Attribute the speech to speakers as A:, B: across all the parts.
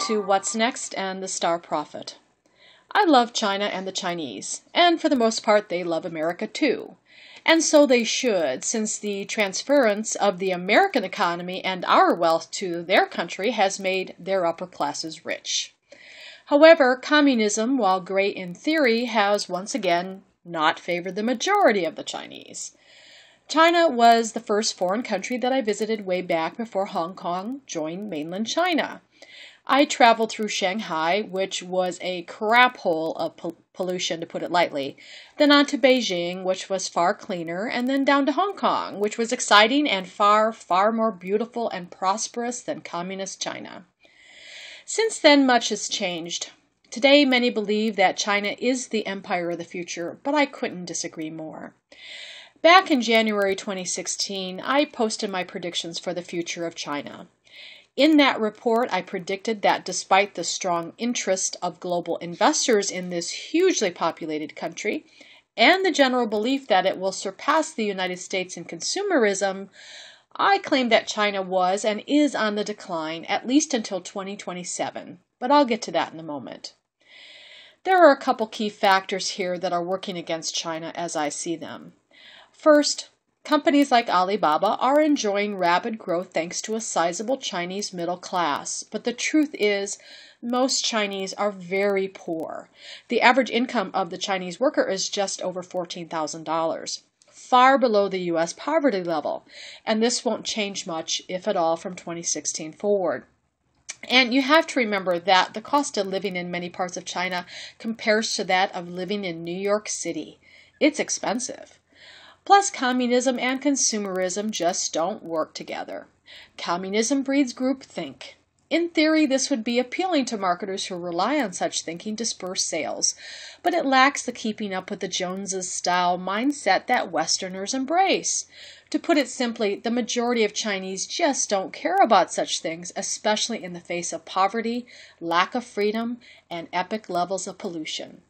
A: to What's Next and the Star Prophet. I love China and the Chinese, and for the most part they love America too. And so they should, since the transference of the American economy and our wealth to their country has made their upper classes rich. However, communism, while great in theory, has once again not favored the majority of the Chinese. China was the first foreign country that I visited way back before Hong Kong joined mainland China. I traveled through Shanghai, which was a crap hole of pollution, to put it lightly, then on to Beijing, which was far cleaner, and then down to Hong Kong, which was exciting and far, far more beautiful and prosperous than communist China. Since then, much has changed. Today, many believe that China is the empire of the future, but I couldn't disagree more. Back in January 2016, I posted my predictions for the future of China. In that report, I predicted that despite the strong interest of global investors in this hugely populated country, and the general belief that it will surpass the United States in consumerism, I claimed that China was and is on the decline, at least until 2027, but I'll get to that in a moment. There are a couple key factors here that are working against China as I see them. First, companies like Alibaba are enjoying rapid growth thanks to a sizable Chinese middle class, but the truth is most Chinese are very poor. The average income of the Chinese worker is just over $14,000, far below the U.S. poverty level, and this won't change much, if at all, from 2016 forward. And you have to remember that the cost of living in many parts of China compares to that of living in New York City. It's expensive. Plus, communism and consumerism just don't work together. Communism breeds groupthink. In theory, this would be appealing to marketers who rely on such thinking to spur sales, but it lacks the keeping up with the Joneses style mindset that Westerners embrace. To put it simply, the majority of Chinese just don't care about such things, especially in the face of poverty, lack of freedom, and epic levels of pollution.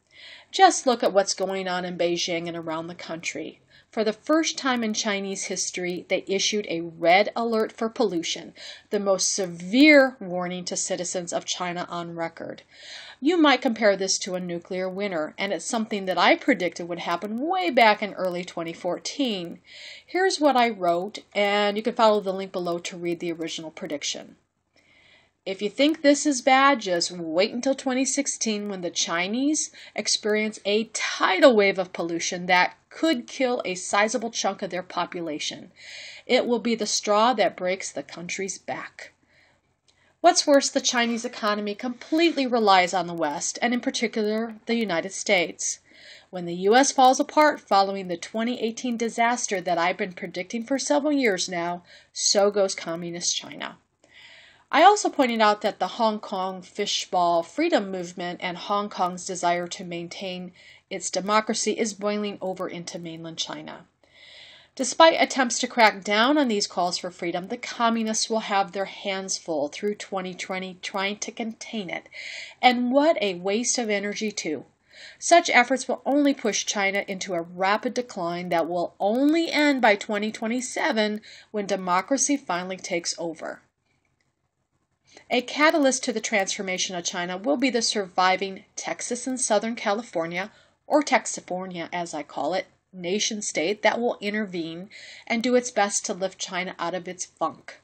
A: Just look at what's going on in Beijing and around the country. For the first time in Chinese history, they issued a red alert for pollution, the most severe warning to citizens of China on record. You might compare this to a nuclear winter, and it's something that I predicted would happen way back in early 2014. Here's what I wrote, and you can follow the link below to read the original prediction. If you think this is bad, just wait until 2016 when the Chinese experience a tidal wave of pollution that could kill a sizable chunk of their population. It will be the straw that breaks the country's back. What's worse, the Chinese economy completely relies on the West, and in particular, the United States. When the U.S. falls apart following the 2018 disaster that I've been predicting for several years now, so goes communist China. I also pointed out that the Hong Kong fishball freedom movement and Hong Kong's desire to maintain its democracy is boiling over into mainland China. Despite attempts to crack down on these calls for freedom, the communists will have their hands full through 2020 trying to contain it. And what a waste of energy, too. Such efforts will only push China into a rapid decline that will only end by 2027 when democracy finally takes over. A catalyst to the transformation of China will be the surviving Texas and Southern California, or Texifornia as I call it, nation-state that will intervene and do its best to lift China out of its funk.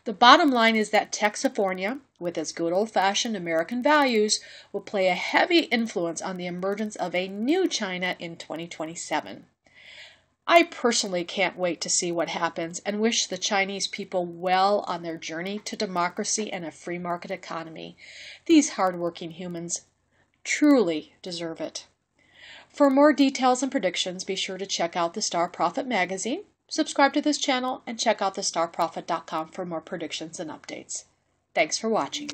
A: The bottom line is that Texifornia, with its good old-fashioned American values, will play a heavy influence on the emergence of a new China in 2027. I personally can't wait to see what happens and wish the Chinese people well on their journey to democracy and a free market economy. These hardworking humans truly deserve it. For more details and predictions, be sure to check out the Star Prophet magazine, subscribe to this channel, and check out thestarprophet.com for more predictions and updates. Thanks for watching.